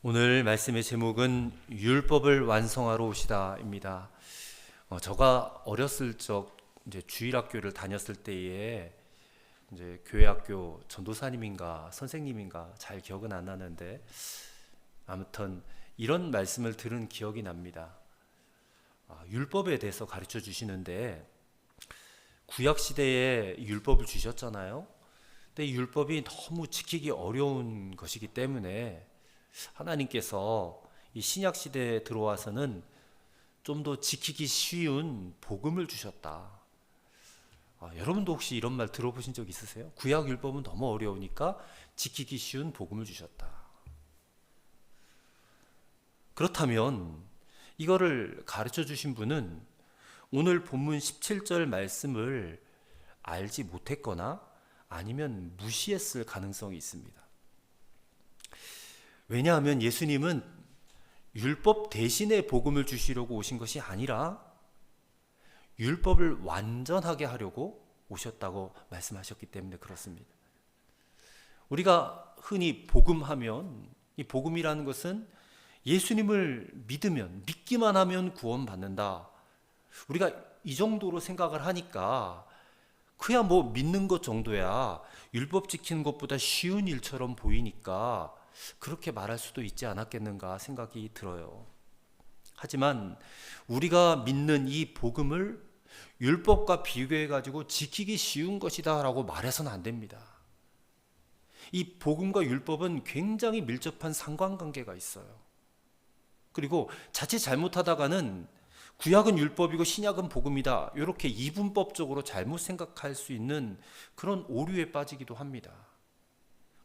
오늘 말씀의 제목은 율법을 완성하러 오시다입니다. 제가 어렸을 적 이제 주일학교를 다녔을 때에 이제 교회학교 전도사님인가 선생님인가 잘 기억은 안 나는데 아무튼 이런 말씀을 들은 기억이 납니다. 율법에 대해서 가르쳐 주시는데 구약 시대에 율법을 주셨잖아요. 근데 이 율법이 너무 지키기 어려운 것이기 때문에 하나님께서 이 신약 시대에 들어와서는 좀 더 지키기 쉬운 복음을 주셨다. 여러분도 혹시 이런 말 들어보신 적 있으세요? 구약 율법은 너무 어려우니까 지키기 쉬운 복음을 주셨다. 그렇다면 이거를 가르쳐 주신 분은 오늘 본문 17절 말씀을 알지 못했거나 아니면 무시했을 가능성이 있습니다. 왜냐하면 예수님은 율법 대신에 복음을 주시려고 오신 것이 아니라 율법을 완전하게 하려고 오셨다고 말씀하셨기 때문에 그렇습니다. 우리가 흔히 복음하면 이 복음이라는 것은 예수님을 믿기만 하면 구원받는다. 우리가 이 정도로 생각을 하니까 그야 뭐 믿는 것 정도야 율법 지키는 것보다 쉬운 일처럼 보이니까 그렇게 말할 수도 있지 않았겠는가 생각이 들어요. 하지만 우리가 믿는 이 복음을 율법과 비교해 가지고 지키기 쉬운 것이다 라고 말해서는 안 됩니다. 이 복음과 율법은 굉장히 밀접한 상관관계가 있어요. 그리고 자칫 잘못하다가는 구약은 율법이고 신약은 복음이다 이렇게 이분법적으로 잘못 생각할 수 있는 그런 오류에 빠지기도 합니다.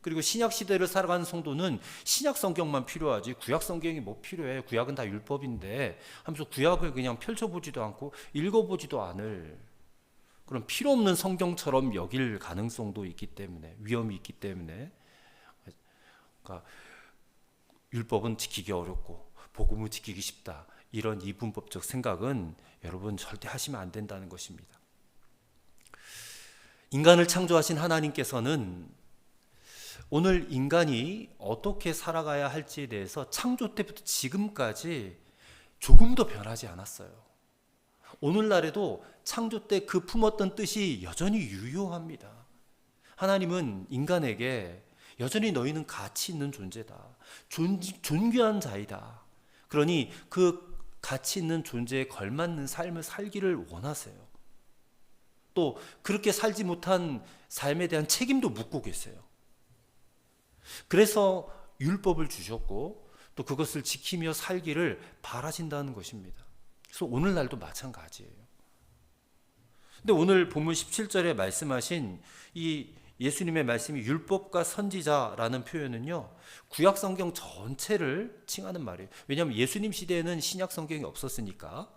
그리고 신약 시대를 살아가는 성도는 신약 성경만 필요하지 구약 성경이 뭐 필요해, 구약은 다 율법인데 하면서 구약을 그냥 펼쳐보지도 않고 읽어보지도 않을 그런 필요 없는 성경처럼 여길 가능성도 있기 때문에, 위험이 있기 때문에, 그러니까 율법은 지키기 어렵고 복음은 지키기 쉽다, 이런 이분법적 생각은 여러분 절대 하시면 안 된다는 것입니다. 인간을 창조하신 하나님께서는 오늘 인간이 어떻게 살아가야 할지에 대해서 창조 때부터 지금까지 조금도 변하지 않았어요. 오늘날에도 창조 때 그 품었던 뜻이 여전히 유효합니다. 하나님은 인간에게 여전히 너희는 가치 있는 존재다, 존귀한 자이다, 그러니 그 가치 있는 존재에 걸맞는 삶을 살기를 원하세요. 또 그렇게 살지 못한 삶에 대한 책임도 묻고 계세요. 그래서 율법을 주셨고 또 그것을 지키며 살기를 바라신다는 것입니다. 그래서 오늘날도 마찬가지예요. 근데 오늘 본문 17절에 말씀하신 이 예수님의 말씀이 율법과 선지자라는 표현은요, 구약 성경 전체를 칭하는 말이에요. 왜냐하면 예수님 시대에는 신약 성경이 없었으니까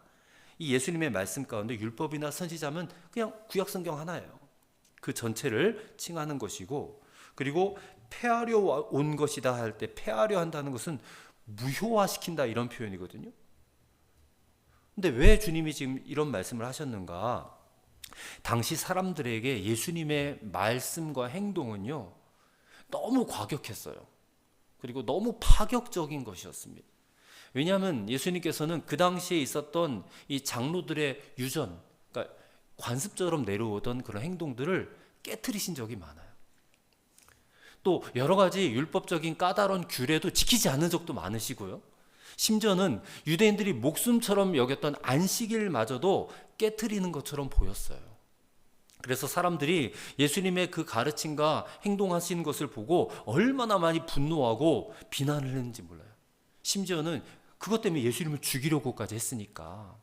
이 예수님의 말씀 가운데 율법이나 선지자면 그냥 구약 성경 하나예요. 그 전체를 칭하는 것이고, 그리고 폐하려 온 것이다 할 때 폐하려 한다는 것은 무효화시킨다 이런 표현이거든요. 근데 왜 주님이 지금 이런 말씀을 하셨는가? 당시 사람들에게 예수님의 말씀과 행동은요, 너무 과격했어요. 그리고 너무 파격적인 것이었습니다. 왜냐하면 예수님께서는 그 당시에 있었던 이 장로들의 유전, 그러니까 관습처럼 내려오던 그런 행동들을 깨트리신 적이 많아요. 또 여러 가지 율법적인 까다로운 규례도 지키지 않은 적도 많으시고요. 심지어는 유대인들이 목숨처럼 여겼던 안식일마저도 깨트리는 것처럼 보였어요. 그래서 사람들이 예수님의 그 가르침과 행동하시는 것을 보고 얼마나 많이 분노하고 비난을 했는지 몰라요. 심지어는 그것 때문에 예수님을 죽이려고까지 했으니까.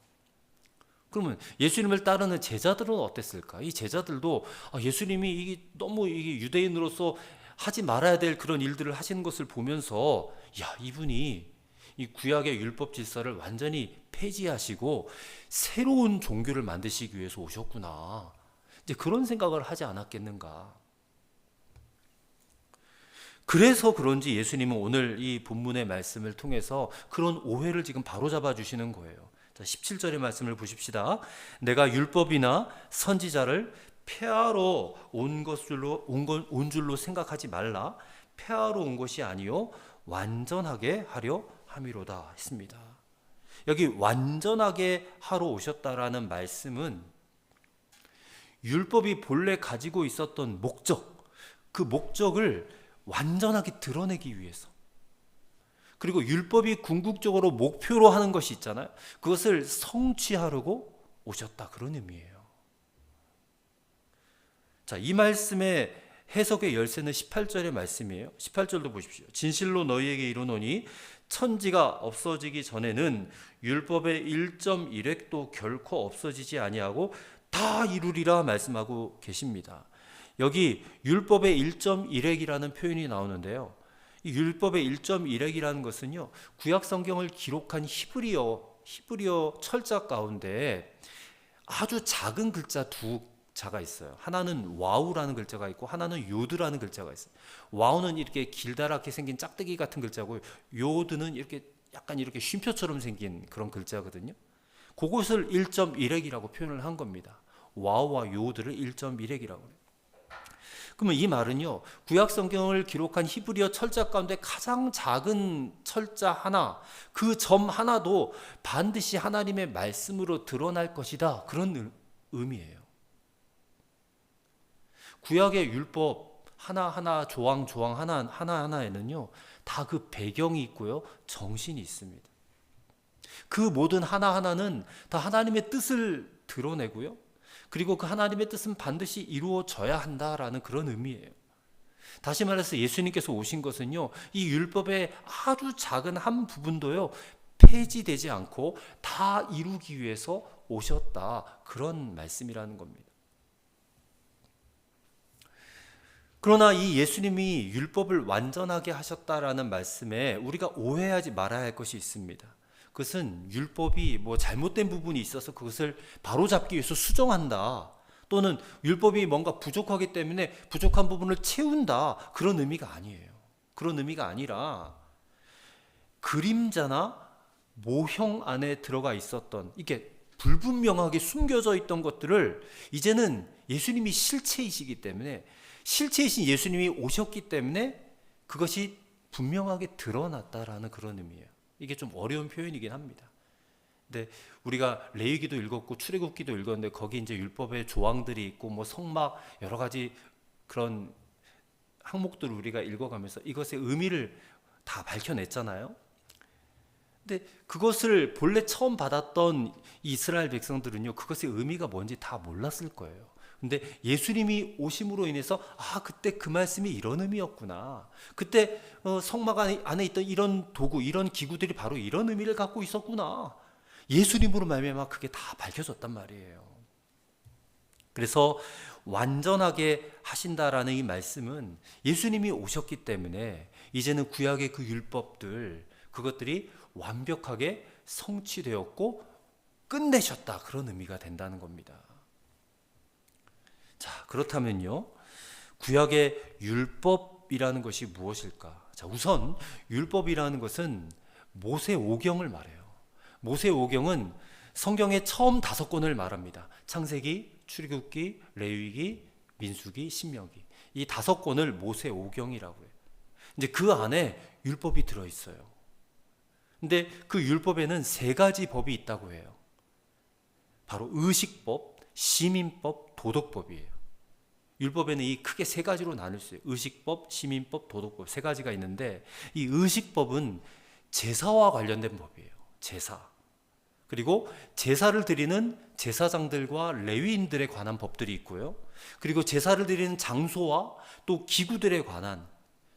그러면 예수님을 따르는 제자들은 어땠을까? 이 제자들도 예수님이 너무 유대인으로서 하지 말아야 될 그런 일들을 하시는 것을 보면서 이분이 이 구약의 율법 질서를 완전히 폐지하시고 새로운 종교를 만드시기 위해서 오셨구나, 이제 그런 생각을 하지 않았겠는가. 그래서 그런지 예수님은 오늘 이 본문의 말씀을 통해서 그런 오해를 지금 바로잡아 주시는 거예요. 자, 17절의 말씀을 보십시다. 내가 율법이나 선지자를 폐하러 온 줄로 생각하지 말라. 폐하러 온 것이 아니요 완전하게 하려 함이로다 했습니다. 여기 완전하게 하러 오셨다라는 말씀은 율법이 본래 가지고 있었던 목적, 그 목적을 완전하게 드러내기 위해서, 그리고 율법이 궁극적으로 목표로 하는 것이 있잖아요. 그것을 성취하려고 오셨다, 그런 의미예요. 자, 이 말씀의 해석의 열쇠는 18절의 말씀이에요. 18절도 보십시오. 진실로 너희에게 이르노니 천지가 없어지기 전에는 율법의 1.1획도 결코 없어지지 아니하고 다 이루리라 말씀하고 계십니다. 여기 율법의 1.1획이라는 표현이 나오는데요. 이 율법의 1.1획이라는 것은요, 구약 성경을 기록한 히브리어 철자 가운데 아주 작은 글자 두 자가 있어요. 하나는 와우라는 글자가 있고 하나는 요드라는 글자가 있어요. 와우는 이렇게 길다랗게 생긴 짝대기 같은 글자고, 요드는 이렇게 약간 이렇게 쉼표처럼 생긴 그런 글자거든요. 그것을 1.1획이라고 표현을 한 겁니다. 와우와 요드를 1.1획이라고 해요. 그러면 이 말은요, 구약 성경을 기록한 히브리어 철자 가운데 가장 작은 철자 하나, 그 점 하나도 반드시 하나님의 말씀으로 드러날 것이다, 그런 의미예요. 구약의 율법 하나하나, 조항 하나하나에는요 다 그 배경이 있고요, 정신이 있습니다. 그 모든 하나하나는 다 하나님의 뜻을 드러내고요, 그리고 그 하나님의 뜻은 반드시 이루어져야 한다라는 그런 의미예요. 다시 말해서 예수님께서 오신 것은요, 이 율법의 아주 작은 한 부분도요 폐지되지 않고 다 이루기 위해서 오셨다, 그런 말씀이라는 겁니다. 그러나 이 예수님이 율법을 완전하게 하셨다라는 말씀에 우리가 오해하지 말아야 할 것이 있습니다. 그것은 율법이 잘못된 부분이 있어서 그것을 바로잡기 위해서 수정한다, 또는 율법이 뭔가 부족하기 때문에 부족한 부분을 채운다, 그런 의미가 아니에요. 그런 의미가 아니라 그림자나 모형 안에 들어가 있었던, 이게 불분명하게 숨겨져 있던 것들을 이제는 예수님이 실체이시기 때문에, 실체이신 예수님이 오셨기 때문에 그것이 분명하게 드러났다라는 그런 의미예요. 이게 좀 어려운 표현이긴 합니다. 근데 우리가 레위기도 읽었고 출애굽기도 읽었는데 거기 이제 율법의 조항들이 있고 성막 여러 가지 그런 항목들을 우리가 읽어가면서 이것의 의미를 다 밝혀냈잖아요. 근데 그것을 본래 처음 받았던 이스라엘 백성들은요, 그것의 의미가 뭔지 다 몰랐을 거예요. 근데 예수님이 오심으로 인해서 그때 그 말씀이 이런 의미였구나, 그때 성막 안에 있던 이런 도구, 이런 기구들이 바로 이런 의미를 갖고 있었구나, 예수님으로 말미암아 그게 다 밝혀졌단 말이에요. 그래서 완전하게 하신다라는 이 말씀은 예수님이 오셨기 때문에 이제는 구약의 그 율법들, 그것들이 완벽하게 성취되었고 끝내셨다, 그런 의미가 된다는 겁니다. 자, 그렇다면요, 구약의 율법이라는 것이 무엇일까? 자, 우선 율법이라는 것은 모세오경을 말해요. 모세오경은 성경의 처음 5권을 말합니다. 창세기, 출애굽기, 레위기, 민수기, 신명기, 이 5권을 모세오경이라고 해요. 이제 그 안에 율법이 들어 있어요. 근데 그 율법에는 3가지 법이 있다고 해요. 바로 의식법, 시민법, 도덕법이에요. 율법에는 이 크게 3가지로 나눌 수 있어요. 의식법, 시민법, 도덕법 3가지가 있는데, 이 의식법은 제사와 관련된 법이에요. 제사. 그리고 제사를 드리는 제사장들과 레위인들에 관한 법들이 있고요, 그리고 제사를 드리는 장소와 또 기구들에 관한,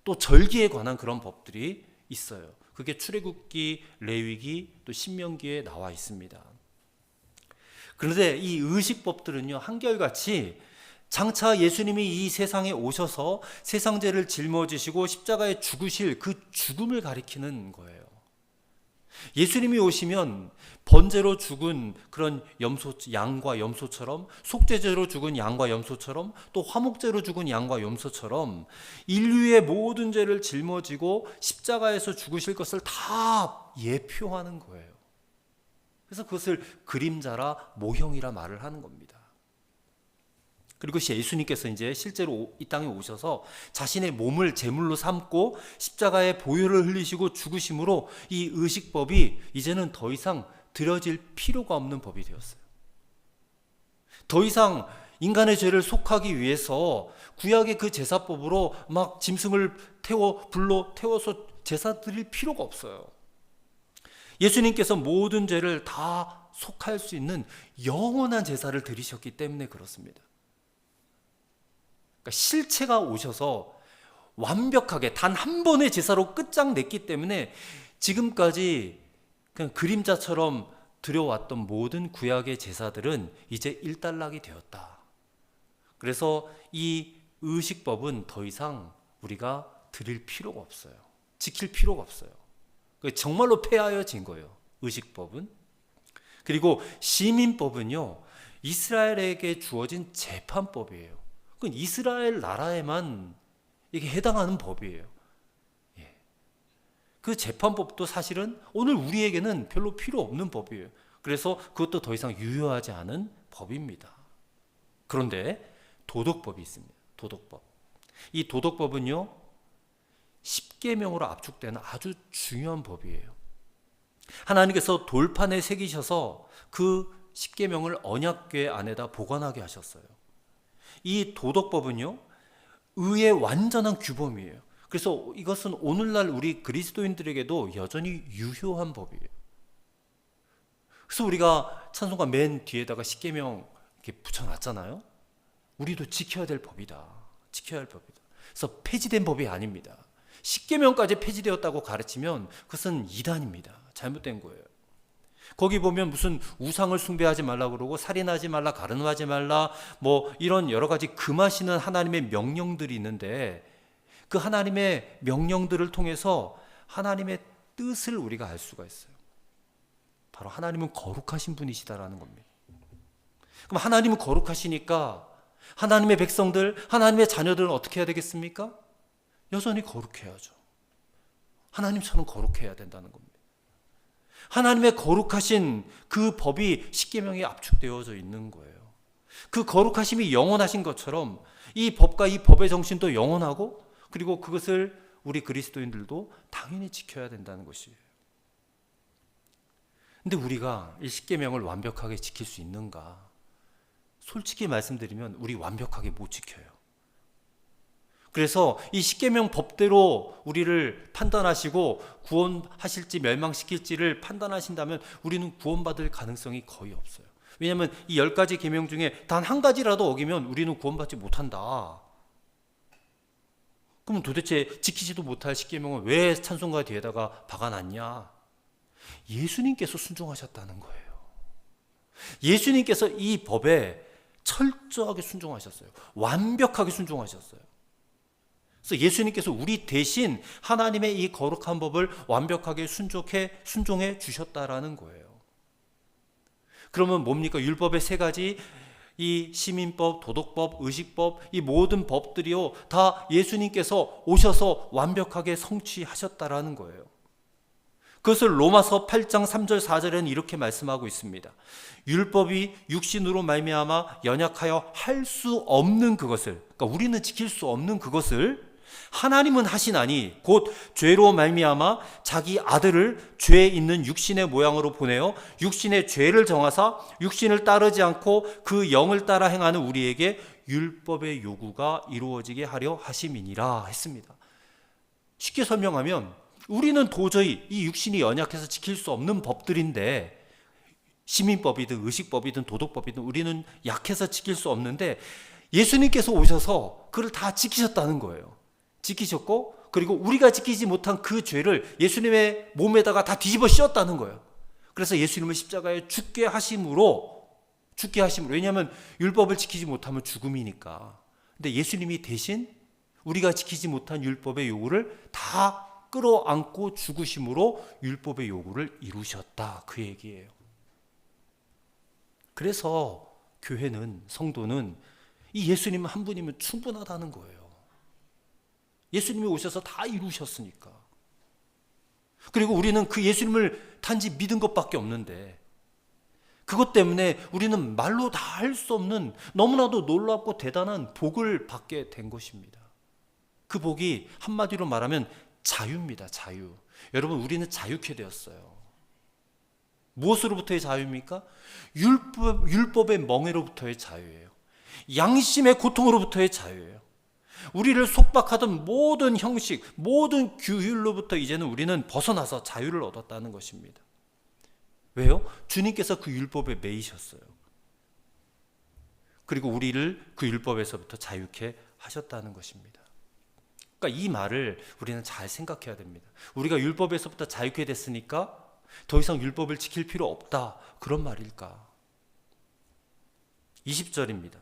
또 절기에 관한 그런 법들이 있어요. 그게 출애굽기, 레위기, 또 신명기에 나와 있습니다. 그런데 이 의식법들은요, 한결같이 장차 예수님이 이 세상에 오셔서 세상 죄를 짊어지시고 십자가에 죽으실 그 죽음을 가리키는 거예요. 예수님이 오시면 번제로 죽은 그런 양과 염소처럼, 속죄제로 죽은 양과 염소처럼, 또 화목제로 죽은 양과 염소처럼 인류의 모든 죄를 짊어지고 십자가에서 죽으실 것을 다 예표하는 거예요. 그래서 그것을 그림자라 모형이라 말을 하는 겁니다. 그리고 예수님께서 이제 실제로 이 땅에 오셔서 자신의 몸을 제물로 삼고 십자가에 보혈을 흘리시고 죽으심으로 이 의식법이 이제는 더 이상 드려질 필요가 없는 법이 되었어요. 더 이상 인간의 죄를 속하기 위해서 구약의 그 제사법으로 막 짐승을 불로 태워서 제사 드릴 필요가 없어요. 예수님께서 모든 죄를 다 속할 수 있는 영원한 제사를 드리셨기 때문에 그렇습니다. 그러니까 실체가 오셔서 완벽하게 단 한 번의 제사로 끝장냈기 때문에 지금까지 그냥 그림자처럼 드려왔던 모든 구약의 제사들은 이제 일단락이 되었다. 그래서 이 의식법은 더 이상 우리가 드릴 필요가 없어요. 지킬 필요가 없어요. 정말로 폐하여진 거예요. 의식법은. 그리고 시민법은요, 이스라엘에게 주어진 재판법이에요. 그건 이스라엘 나라에만 이게 해당하는 법이에요. 그 재판법도 사실은 오늘 우리에게는 별로 필요 없는 법이에요. 그래서 그것도 더 이상 유효하지 않은 법입니다. 그런데 도덕법이 있습니다. 도덕법. 이 도덕법은요, 십계명으로 압축되는 아주 중요한 법이에요. 하나님께서 돌판에 새기셔서 그 십계명을 언약궤 안에다 보관하게 하셨어요. 이 도덕법은요, 의의 완전한 규범이에요. 그래서 이것은 오늘날 우리 그리스도인들에게도 여전히 유효한 법이에요. 그래서 우리가 찬송가 맨 뒤에다가 십계명 이렇게 붙여놨잖아요. 우리도 지켜야 될 법이다. 지켜야 할 법이다. 그래서 폐지된 법이 아닙니다. 십계명까지 폐지되었다고 가르치면 그것은 이단입니다. 잘못된 거예요. 거기 보면 무슨 우상을 숭배하지 말라 그러고 살인하지 말라, 가늠하지 말라, 뭐 이런 여러 가지 금하시는 하나님의 명령들이 있는데 그 하나님의 명령들을 통해서 하나님의 뜻을 우리가 알 수가 있어요. 바로 하나님은 거룩하신 분이시다라는 겁니다. 그럼 하나님은 거룩하시니까 하나님의 백성들, 하나님의 자녀들은 어떻게 해야 되겠습니까? 여전히 거룩해야죠. 하나님처럼 거룩해야 된다는 겁니다. 하나님의 거룩하신 그 법이 십계명에 압축되어져 있는 거예요. 그 거룩하심이 영원하신 것처럼 이 법과 이 법의 정신도 영원하고, 그리고 그것을 우리 그리스도인들도 당연히 지켜야 된다는 것이에요. 근데 우리가 이 십계명을 완벽하게 지킬 수 있는가? 솔직히 말씀드리면 우리 완벽하게 못 지켜요. 그래서 이 십계명 법대로 우리를 판단하시고 구원하실지 멸망시킬지를 판단하신다면 우리는 구원받을 가능성이 거의 없어요. 왜냐하면 이 10가지 계명 중에 단 한 가지라도 어기면 우리는 구원받지 못한다. 그럼 도대체 지키지도 못할 십계명은 왜 찬송가 뒤에다가 박아놨냐? 예수님께서 순종하셨다는 거예요. 예수님께서 이 법에 철저하게 순종하셨어요. 완벽하게 순종하셨어요. 그래서 예수님께서 우리 대신 하나님의 이 거룩한 법을 완벽하게 순종해 주셨다라는 거예요. 그러면 뭡니까? 율법의 3가지, 이 시민법, 도덕법, 의식법, 이 모든 법들이요 다 예수님께서 오셔서 완벽하게 성취하셨다라는 거예요. 그것을 로마서 8장 3절 4절에는 이렇게 말씀하고 있습니다. 율법이 육신으로 말미암아 연약하여 할 수 없는 그것을, 그러니까 우리는 지킬 수 없는 그것을 하나님은 하시나니 곧 죄로 말미암아 자기 아들을 죄 있는 육신의 모양으로 보내어 육신의 죄를 정하사 육신을 따르지 않고 그 영을 따라 행하는 우리에게 율법의 요구가 이루어지게 하려 하심이니라 했습니다. 쉽게 설명하면 우리는 도저히 이 육신이 연약해서 지킬 수 없는 법들인데, 시민법이든 의식법이든 도덕법이든 우리는 약해서 지킬 수 없는데 예수님께서 오셔서 그걸 다 지키셨다는 거예요. 지키셨고, 그리고 우리가 지키지 못한 그 죄를 예수님의 몸에다가 다 뒤집어 씌웠다는 거예요. 그래서 예수님을 십자가에 죽게 하심으로, 왜냐하면 율법을 지키지 못하면 죽음이니까. 근데 예수님이 대신 우리가 지키지 못한 율법의 요구를 다 끌어안고 죽으심으로 율법의 요구를 이루셨다, 그 얘기예요. 그래서 교회는, 성도는 이 예수님 한 분이면 충분하다는 거예요. 예수님이 오셔서 다 이루셨으니까. 그리고 우리는 그 예수님을 단지 믿은 것밖에 없는데, 그것 때문에 우리는 말로 다 할 수 없는 너무나도 놀랍고 대단한 복을 받게 된 것입니다. 그 복이 한마디로 말하면 자유입니다. 자유. 여러분, 우리는 자유케 되었어요. 무엇으로부터의 자유입니까? 율법의 멍에로부터의 자유예요. 양심의 고통으로부터의 자유예요. 우리를 속박하던 모든 형식, 모든 규율로부터 이제는 우리는 벗어나서 자유를 얻었다는 것입니다. 왜요? 주님께서 그 율법에 매이셨어요. 그리고 우리를 그 율법에서부터 자유케 하셨다는 것입니다. 그러니까 이 말을 우리는 잘 생각해야 됩니다. 우리가 율법에서부터 자유케 됐으니까 더 이상 율법을 지킬 필요 없다, 그런 말일까? 20절입니다.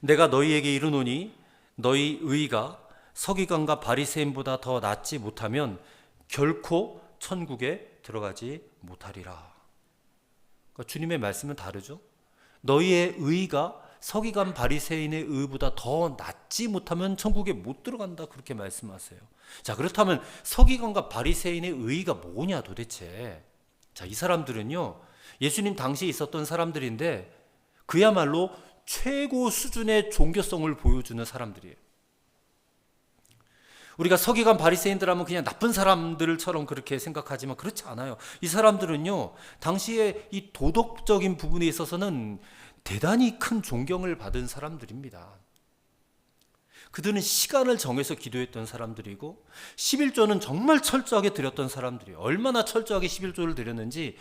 내가 너희에게 이르노니 너희 의가 서기관과 바리새인보다 더 낫지 못하면 결코 천국에 들어가지 못하리라. 그러니까 주님의 말씀은 다르죠. 너희의 의가 서기관 바리새인의 의보다 더 낫지 못하면 천국에 못 들어간다, 그렇게 말씀하세요. 자, 그렇다면 서기관과 바리새인의 의가 뭐냐 도대체. 자, 이 사람들은요, 예수님 당시에 있었던 사람들인데 그야말로 최고 수준의 종교성을 보여주는 사람들이에요. 우리가 서기관 바리새인들 하면 그냥 나쁜 사람들처럼 그렇게 생각하지만 그렇지 않아요. 이 사람들은요, 당시에 이 도덕적인 부분에 있어서는 대단히 큰 존경을 받은 사람들입니다. 그들은 시간을 정해서 기도했던 사람들이고 11조는 정말 철저하게 드렸던 사람들이에요. 얼마나 철저하게 11조를 드렸는지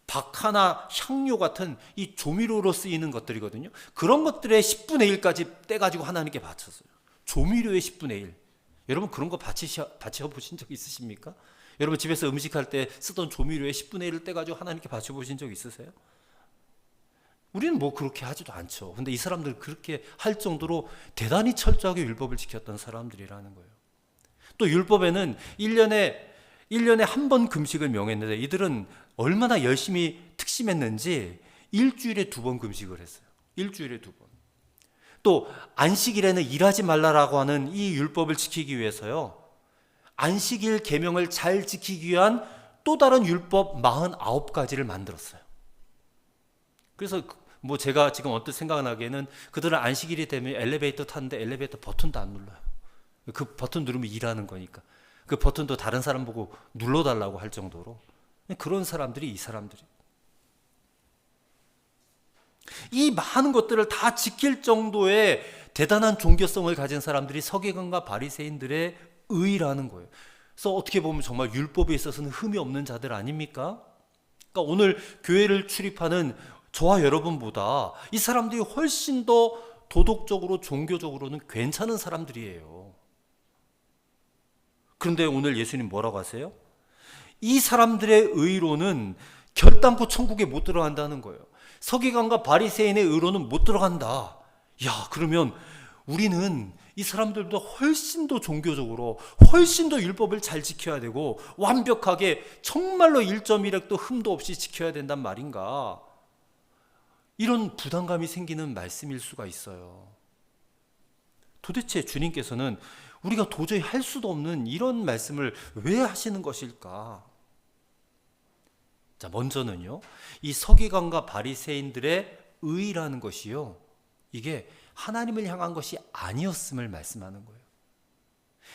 박하나 향료 같은 이 조미료로 쓰이는 것들이거든요. 그런 것들의 10분의 1까지 떼가지고 하나님께 바쳤어요. 조미료의 10분의 1. 여러분, 그런 거 바쳐보신 적 있으십니까? 여러분, 집에서 음식할 때 쓰던 조미료의 10분의 1을 떼가지고 하나님께 바쳐보신 적 있으세요? 우리는 뭐 그렇게 하지도 않죠. 근데 이 사람들 그렇게 할 정도로 대단히 철저하게 율법을 지켰던 사람들이라는 거예요. 또 율법에는 1년에 한 번 금식을 명했는데 이들은 얼마나 열심히 특심했는지 일주일에 2번 금식을 했어요. 일주일에 2번. 또 안식일에는 일하지 말라라고 하는 이 율법을 지키기 위해서요, 안식일 계명을 잘 지키기 위한 또 다른 율법 49가지를 만들었어요. 그래서 뭐 제가 지금 언뜻 생각나기에는 그들은 안식일이 되면 엘리베이터 탔는데 엘리베이터 버튼도 안 눌러요. 그 버튼 누르면 일하는 거니까 그 버튼도 다른 사람 보고 눌러달라고 할 정도로 그런 사람들이 이 사람들이. 이 많은 것들을 다 지킬 정도의 대단한 종교성을 가진 사람들이 서기관과 바리새인들의 의라는 거예요. 그래서 어떻게 보면 정말 율법에 있어서는 흠이 없는 자들 아닙니까? 그러니까 오늘 교회를 출입하는 저와 여러분보다 이 사람들이 훨씬 더 도덕적으로 종교적으로는 괜찮은 사람들이에요. 그런데 오늘 예수님 뭐라고 하세요? 이 사람들의 의로는 결단코 천국에 못 들어간다는 거예요. 서기관과 바리새인의 의로는 못 들어간다. 야, 그러면 우리는 이 사람들보다 훨씬 더 종교적으로 훨씬 더 율법을 잘 지켜야 되고 완벽하게 정말로 1.1획도 흠도 없이 지켜야 된단 말인가? 이런 부담감이 생기는 말씀일 수가 있어요. 도대체 주님께서는 우리가 도저히 할 수도 없는 이런 말씀을 왜 하시는 것일까? 자, 먼저는요, 이 서기관과 바리새인들의 의라는 것이요, 이게 하나님을 향한 것이 아니었음을 말씀하는 거예요.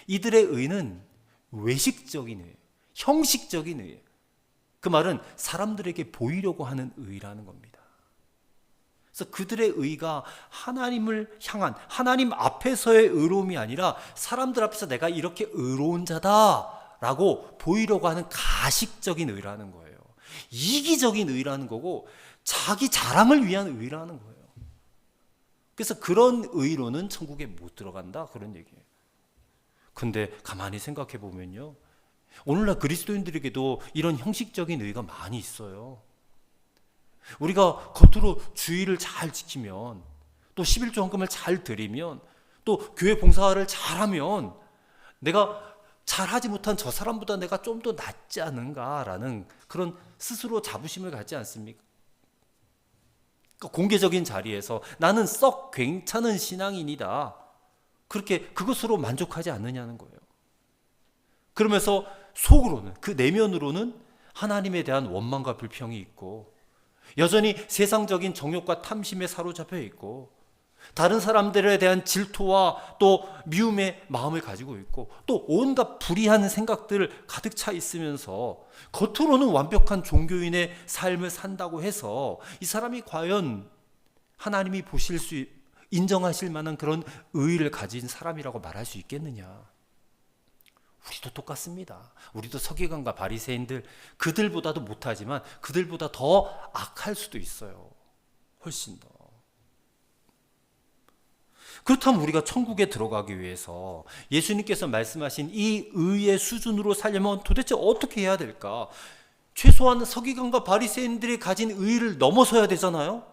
이들의 의는 외식적인 의예요. 형식적인 의예요. 그 말은 사람들에게 보이려고 하는 의라는 겁니다. 그래서 그들의 의가 하나님을 향한, 하나님 앞에서의 의로움이 아니라 사람들 앞에서 내가 이렇게 의로운 자다라고 보이려고 하는 가식적인 의라는 거예요. 이기적인 의라는 거고 자기 자랑을 위한 의라는 거예요. 그래서 그런 의로는 천국에 못 들어간다, 그런 얘기예요. 근데 가만히 생각해 보면요, 오늘날 그리스도인들에게도 이런 형식적인 의가 많이 있어요. 우리가 겉으로 주의를 잘 지키면, 또 11조 헌금을 잘 드리면, 또 교회 봉사를 잘하면 내가 잘하지 못한 저 사람보다 내가 좀 더 낫지 않은가라는 그런 스스로 자부심을 갖지 않습니까? 그러니까 공개적인 자리에서 나는 썩 괜찮은 신앙인이다, 그렇게 그것으로 만족하지 않느냐는 거예요. 그러면서 속으로는, 그 내면으로는 하나님에 대한 원망과 불평이 있고 여전히 세상적인 정욕과 탐심에 사로잡혀 있고, 다른 사람들에 대한 질투와 또 미움의 마음을 가지고 있고, 또 온갖 불의한 생각들 가득 차 있으면서 겉으로는 완벽한 종교인의 삶을 산다고 해서 이 사람이 과연 하나님이 보실 수 인정하실 만한 그런 의의를 가진 사람이라고 말할 수 있겠느냐? 우리도 똑같습니다. 우리도 서기관과 바리새인들, 그들보다도 못하지만 그들보다 더 악할 수도 있어요. 훨씬 더. 그렇다면 우리가 천국에 들어가기 위해서 예수님께서 말씀하신 이 의의 수준으로 살려면 도대체 어떻게 해야 될까? 최소한 서기관과 바리새인들이 가진 의의를 넘어서야 되잖아요.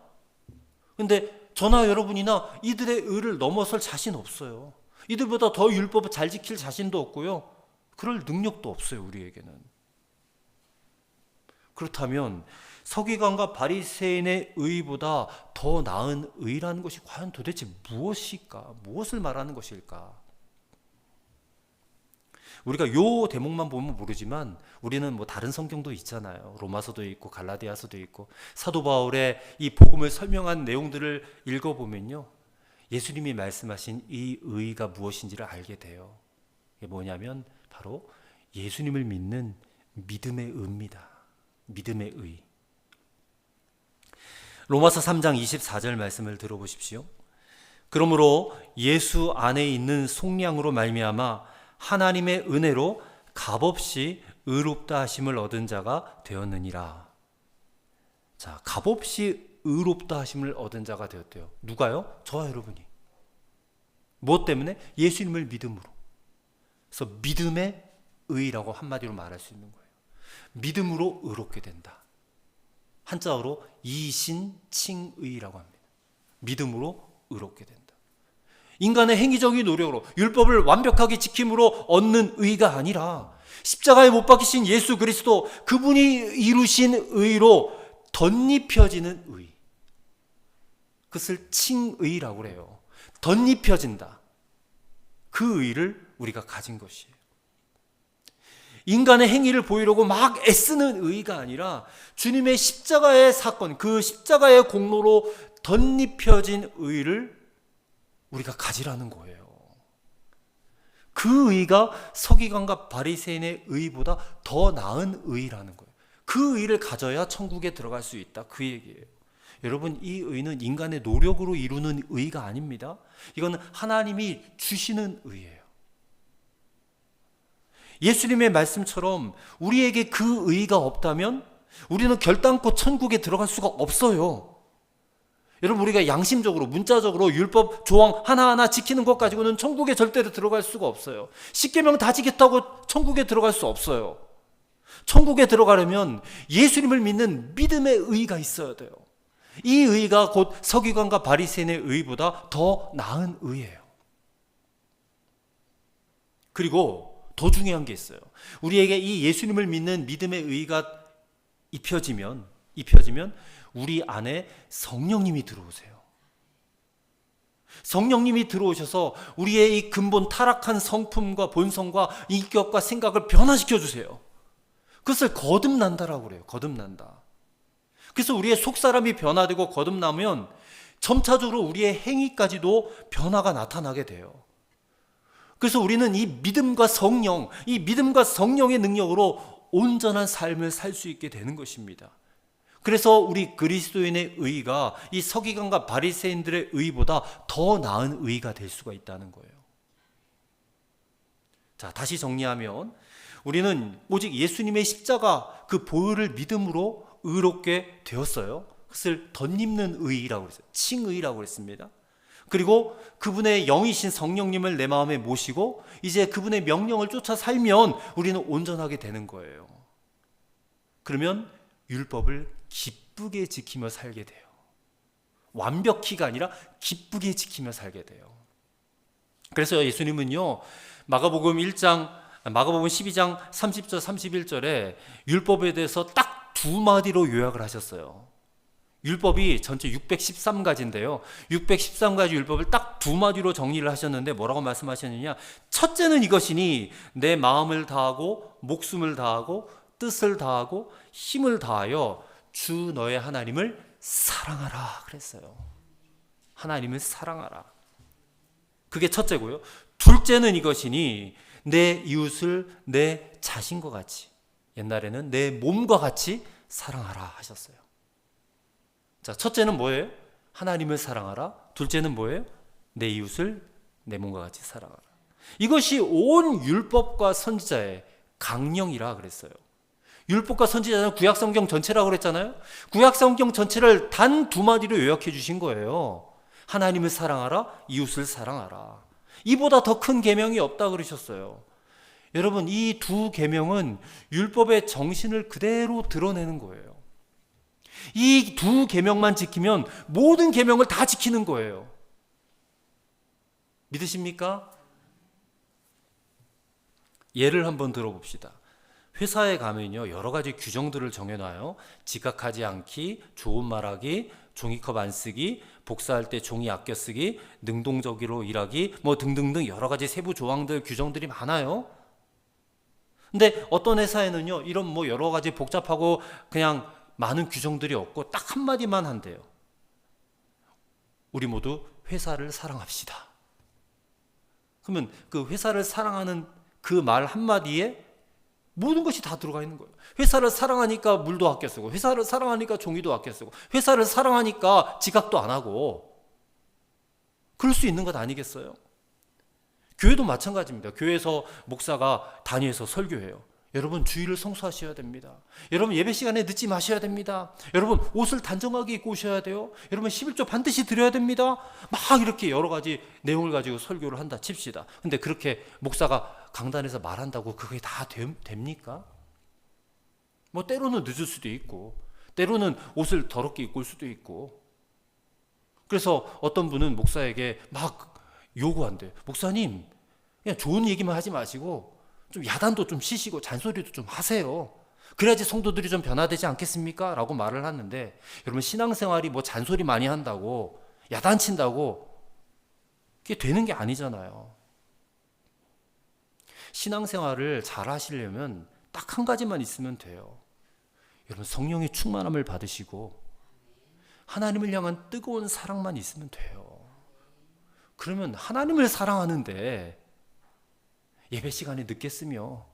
근데 저나 여러분이나 이들의 의를 넘어설 자신 없어요. 이들보다 더 율법을 잘 지킬 자신도 없고요. 그럴 능력도 없어요, 우리에게는. 그렇다면 서기관과 바리새인의 의보다 더 나은 의라는 것이 과연 도대체 무엇일까? 무엇을 말하는 것일까? 우리가 요 대목만 보면 모르지만 우리는 뭐 다른 성경도 있잖아요. 로마서도 있고 갈라디아서도 있고 사도 바울의 이 복음을 설명한 내용들을 읽어보면요, 예수님이 말씀하신 이 의가 무엇인지를 알게 돼요. 이게 뭐냐면 바로 예수님을 믿는 믿음의 의입니다. 믿음의 의. 로마서 3장 24절 말씀을 들어보십시오. 그러므로 예수 안에 있는 속량으로 말미암아 하나님의 은혜로 값없이 의롭다 하심을 얻은 자가 되었느니라. 자, 값없이 의롭다 하심을 얻은 자가 되었대요. 누가요? 저와 여러분이. 무엇 때문에? 예수님을 믿음으로. 그래서 믿음의 의라고 한마디로 말할 수 있는 거예요. 믿음으로 의롭게 된다. 한자어로 이신칭의라고 합니다. 믿음으로 의롭게 된다. 인간의 행위적인 노력으로 율법을 완벽하게 지킴으로 얻는 의가 아니라 십자가에 못 박히신 예수 그리스도, 그분이 이루신 의로 덧입혀지는 의, 그것을 칭의라고 그래요. 덧입혀진다. 그 의를 우리가 가진 것이에요. 인간의 행위를 보이려고 막 애쓰는 의가 아니라 주님의 십자가의 사건, 그 십자가의 공로로 덧입혀진 의를 우리가 가지라는 거예요. 그 의가 서기관과 바리새인의 의보다 더 나은 의라는 거예요. 그 의를 가져야 천국에 들어갈 수 있다, 그 얘기예요. 여러분, 이 의는 인간의 노력으로 이루는 의가 아닙니다. 이거는 하나님이 주시는 의예요. 예수님의 말씀처럼 우리에게 그 의가 없다면 우리는 결단코 천국에 들어갈 수가 없어요. 여러분, 우리가 양심적으로, 문자적으로 율법 조항 하나하나 지키는 것 가지고는 천국에 절대로 들어갈 수가 없어요. 십계명 다 지켰다고 천국에 들어갈 수 없어요. 천국에 들어가려면 예수님을 믿는 믿음의 의가 있어야 돼요. 이 의가 곧 서기관과 바리새인의 의보다 더 나은 의예요. 그리고 더 중요한 게 있어요. 우리에게 이 예수님을 믿는 믿음의 의가 입혀지면 우리 안에 성령님이 들어오세요. 성령님이 들어오셔서 우리의 이 근본 타락한 성품과 본성과 인격과 생각을 변화시켜 주세요. 그것을 거듭난다라고 그래요. 거듭난다. 그래서 우리의 속사람이 변화되고 거듭나면 점차적으로 우리의 행위까지도 변화가 나타나게 돼요. 그래서 우리는 이 믿음과 성령, 이 믿음과 성령의 능력으로 온전한 삶을 살 수 있게 되는 것입니다. 그래서 우리 그리스도인의 의가 이 서기관과 바리새인들의 의보다 더 나은 의가 될 수가 있다는 거예요. 자, 다시 정리하면 우리는 오직 예수님의 십자가 그 보혈을 믿음으로 의롭게 되었어요. 그것을 덧입는 의라고 했어요. 칭의라고 했습니다. 그리고 그분의 영이신 성령님을 내 마음에 모시고 이제 그분의 명령을 쫓아 살면 우리는 온전하게 되는 거예요. 그러면 율법을 기쁘게 지키며 살게 돼요. 완벽히가 아니라 기쁘게 지키며 살게 돼요. 그래서 예수님은요, 마가복음 12장 30절 31절에 율법에 대해서 딱 두 마디로 요약을 하셨어요. 율법이 전체 613가지인데요. 613가지 율법을 딱 두 마디로 정리를 하셨는데 뭐라고 말씀하셨느냐? 첫째는 이것이니 내 마음을 다하고 목숨을 다하고 뜻을 다하고 힘을 다하여 주 너의 하나님을 사랑하라 그랬어요. 하나님을 사랑하라. 그게 첫째고요. 둘째는 이것이니 내 이웃을 내 자신과 같이, 옛날에는 내 몸과 같이 사랑하라 하셨어요. 자, 첫째는 뭐예요? 하나님을 사랑하라. 둘째는 뭐예요? 내 이웃을 내 몸과 같이 사랑하라. 이것이 온 율법과 선지자의 강령이라 그랬어요. 율법과 선지자는 구약성경 전체라고 그랬잖아요. 구약성경 전체를 단 두 마디로 요약해 주신 거예요. 하나님을 사랑하라, 이웃을 사랑하라. 이보다 더 큰 계명이 없다 그러셨어요. 여러분, 이 두 계명은 율법의 정신을 그대로 드러내는 거예요. 이 두 계명만 지키면 모든 계명을 다 지키는 거예요. 믿으십니까? 예를 한번 들어봅시다. 회사에 가면요, 여러 가지 규정들을 정해놔요. 지각하지 않기, 좋은 말하기, 종이컵 안 쓰기, 복사할 때 종이 아껴 쓰기, 능동적으로 일하기, 뭐 등등등 여러 가지 세부 조항들, 규정들이 많아요. 근데 어떤 회사에는요, 이런 뭐 여러 가지 복잡하고 그냥 많은 규정들이 없고 딱 한마디만 한대요. 우리 모두 회사를 사랑합시다. 그러면 그 회사를 사랑하는 그 말 한마디에 모든 것이 다 들어가 있는 거예요. 회사를 사랑하니까 물도 아껴 쓰고, 회사를 사랑하니까 종이도 아껴 쓰고, 회사를 사랑하니까 지각도 안 하고, 그럴 수 있는 것 아니겠어요? 교회도 마찬가지입니다. 교회에서 목사가 단위에서 설교해요. 여러분, 주일을 성수하셔야 됩니다. 여러분, 예배 시간에 늦지 마셔야 됩니다. 여러분, 옷을 단정하게 입고 오셔야 돼요. 여러분, 11조 반드시 드려야 됩니다. 막 이렇게 여러 가지 내용을 가지고 설교를 한다 칩시다. 근데 그렇게 목사가 강단에서 말한다고 그게 다 됩니까? 뭐 때로는 늦을 수도 있고, 때로는 옷을 더럽게 입고 올 수도 있고. 그래서 어떤 분은 목사에게 막 요구한대요. 목사님, 그냥 좋은 얘기만 하지 마시고 좀 야단도 좀 치시고 잔소리도 좀 하세요. 그래야지 성도들이 좀 변화되지 않겠습니까? 라고 말을 하는데, 여러분, 신앙생활이 뭐 잔소리 많이 한다고 야단친다고 그게 되는 게 아니잖아요. 신앙생활을 잘 하시려면 딱 한 가지만 있으면 돼요. 여러분, 성령의 충만함을 받으시고 하나님을 향한 뜨거운 사랑만 있으면 돼요. 그러면 하나님을 사랑하는데 예배 시간에 늦겠으며,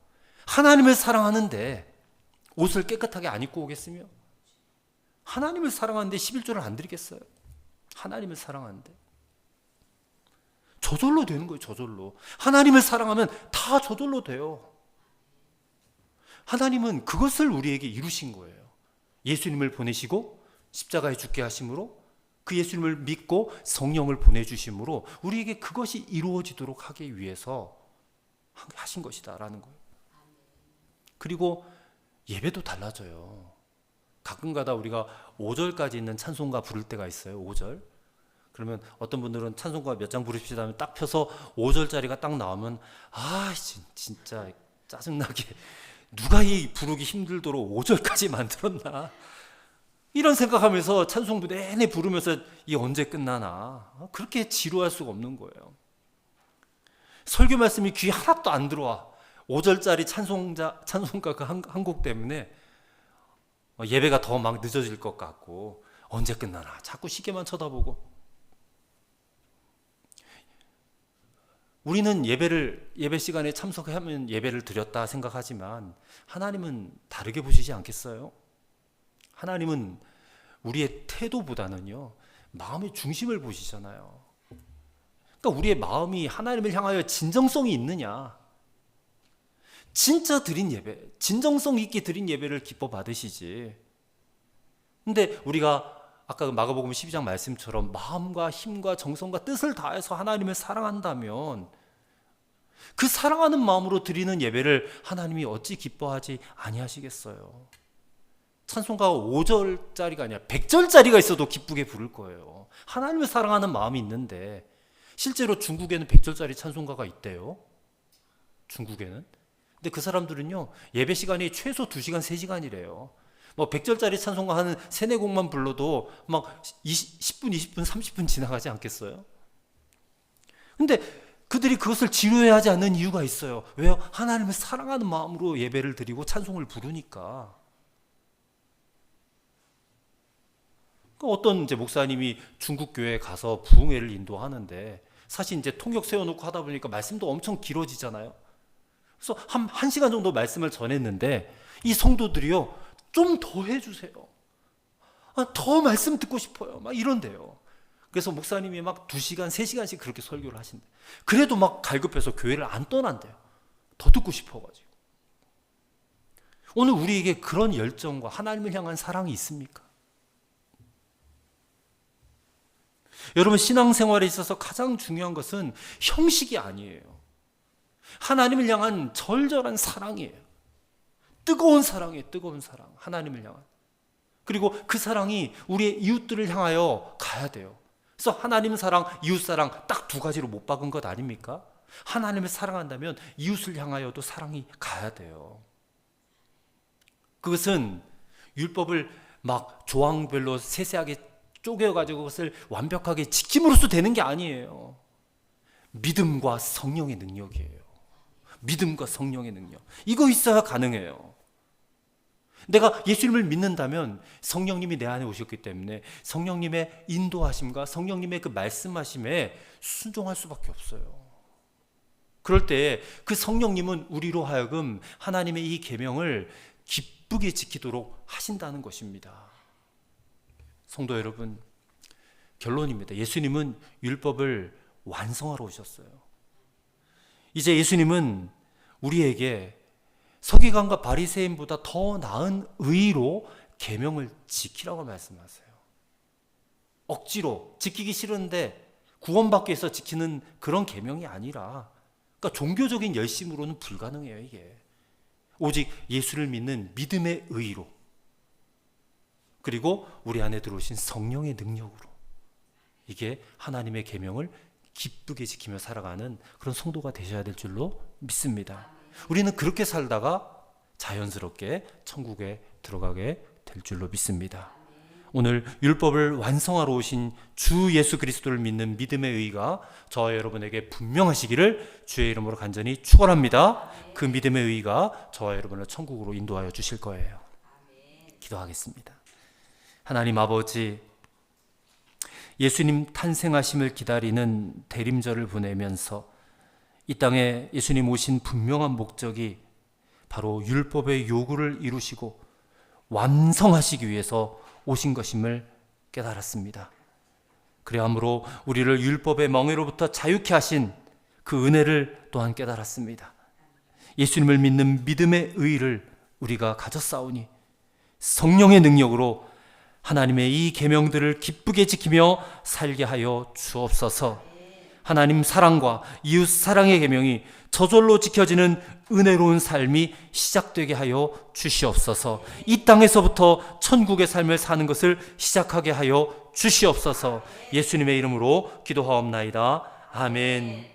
하나님을 사랑하는데 옷을 깨끗하게 안 입고 오겠으며, 하나님을 사랑하는데 11조를 안 드리겠어요? 하나님을 사랑하는데 저절로 되는 거예요. 저절로. 하나님을 사랑하면 다 저절로 돼요. 하나님은 그것을 우리에게 이루신 거예요. 예수님을 보내시고 십자가에 죽게 하심으로, 그 예수님을 믿고 성령을 보내주심으로 우리에게 그것이 이루어지도록 하기 위해서 하신 것이다라는 거예요. 그리고 예배도 달라져요. 가끔가다 우리가 5절까지 있는 찬송가 부를 때가 있어요. 5절. 그러면 어떤 분들은 찬송가 몇 장 부르십시다 하면 딱 펴서 5절짜리가 딱 나오면, 아 진짜 짜증나게 누가 이 부르기 힘들도록 5절까지 만들었나, 이런 생각하면서 찬송부 내내 부르면서 이 언제 끝나나, 그렇게 지루할 수가 없는 거예요. 설교 말씀이 귀에 하나도 안 들어와. 5절짜리 찬송가 그 한 곡 때문에 예배가 더 막 늦어질 것 같고, 언제 끝나나 자꾸 시계만 쳐다보고. 우리는 예배 시간에 참석하면 예배를 드렸다 생각하지만 하나님은 다르게 보시지 않겠어요? 하나님은 우리의 태도보다는요, 마음의 중심을 보시잖아요. 그러니까 우리의 마음이 하나님을 향하여 진정성이 있느냐, 진짜 드린 예배, 진정성 있게 드린 예배를 기뻐 받으시지. 근데 우리가 아까 마가복음 12장 말씀처럼 마음과 힘과 정성과 뜻을 다해서 하나님을 사랑한다면, 그 사랑하는 마음으로 드리는 예배를 하나님이 어찌 기뻐하지 아니하시겠어요? 찬송가가 5절짜리가 아니라 100절짜리가 있어도 기쁘게 부를 거예요. 하나님을 사랑하는 마음이 있는데, 실제로 중국에는 100절짜리 찬송가가 있대요. 중국에는. 근데 그 사람들은요, 예배 시간이 최소 2시간, 3시간이래요. 뭐 100절짜리 찬송가 하는 3, 4곡만 불러도 막 10분, 20분, 30분 지나가지 않겠어요? 근데 그들이 그것을 지루해하지 않는 이유가 있어요. 왜요? 하나님을 사랑하는 마음으로 예배를 드리고 찬송을 부르니까. 어떤 이제 목사님이 중국 교회에 가서 부흥회를 인도하는데 사실 이제 통역 세워놓고 하다 보니까 말씀도 엄청 길어지잖아요. 그래서 한 시간 정도 말씀을 전했는데 이 성도들이요, 좀 더 해주세요. 더 말씀 듣고 싶어요. 막 이런데요. 그래서 목사님이 막 2시간, 3시간씩 그렇게 설교를 하신대. 그래도 막 갈급해서 교회를 안 떠난대요. 더 듣고 싶어가지고. 오늘 우리에게 그런 열정과 하나님을 향한 사랑이 있습니까? 여러분, 신앙생활에 있어서 가장 중요한 것은 형식이 아니에요. 하나님을 향한 절절한 사랑이에요. 뜨거운 사랑이에요. 뜨거운 사랑. 하나님을 향한. 그리고 그 사랑이 우리의 이웃들을 향하여 가야 돼요. 그래서 하나님 사랑, 이웃 사랑 딱 2가지로 못 박은 것 아닙니까? 하나님을 사랑한다면 이웃을 향하여도 사랑이 가야 돼요. 그것은 율법을 막 조항별로 세세하게 쪼개가지고 그것을 완벽하게 지킴으로써 되는 게 아니에요. 믿음과 성령의 능력이에요. 믿음과 성령의 능력. 이거 있어야 가능해요. 내가 예수님을 믿는다면 성령님이 내 안에 오셨기 때문에 성령님의 인도하심과 성령님의 그 말씀하심에 순종할 수밖에 없어요. 그럴 때 그 성령님은 우리로 하여금 하나님의 이 계명을 기쁘게 지키도록 하신다는 것입니다. 성도 여러분, 결론입니다. 예수님은 율법을 완성하러 오셨어요. 이제 예수님은 우리에게 서기관과 바리새인보다 더 나은 의로 계명을 지키라고 말씀하세요. 억지로 지키기 싫은데 구원받기 위해서 지키는 그런 계명이 아니라, 그러니까 종교적인 열심으로는 불가능해요. 이게 오직 예수를 믿는 믿음의 의로, 그리고 우리 안에 들어오신 성령의 능력으로, 이게 하나님의 계명을 기쁘게 지키며 살아가는 그런 성도가 되셔야 될 줄로 믿습니다. 우리는 그렇게 살다가 자연스럽게 천국에 들어가게 될 줄로 믿습니다. 오늘 율법을 완성하러 오신 주 예수 그리스도를 믿는 믿음의 의가 저와 여러분에게 분명하시기를 주의 이름으로 간절히 축원합니다. 그 믿음의 의가 저와 여러분을 천국으로 인도하여 주실 거예요. 기도하겠습니다. 하나님 아버지, 예수님 탄생하심을 기다리는 대림절을 보내면서 이 땅에 예수님 오신 분명한 목적이 바로 율법의 요구를 이루시고 완성하시기 위해서 오신 것임을 깨달았습니다. 그러므로 우리를 율법의 멍에로부터 자유케 하신 그 은혜를 또한 깨달았습니다. 예수님을 믿는 믿음의 의를 우리가 가졌사오니 성령의 능력으로 하나님의 이 계명들을 기쁘게 지키며 살게 하여 주옵소서. 하나님 사랑과 이웃 사랑의 계명이 저절로 지켜지는 은혜로운 삶이 시작되게 하여 주시옵소서. 이 땅에서부터 천국의 삶을 사는 것을 시작하게 하여 주시옵소서. 예수님의 이름으로 기도하옵나이다. 아멘.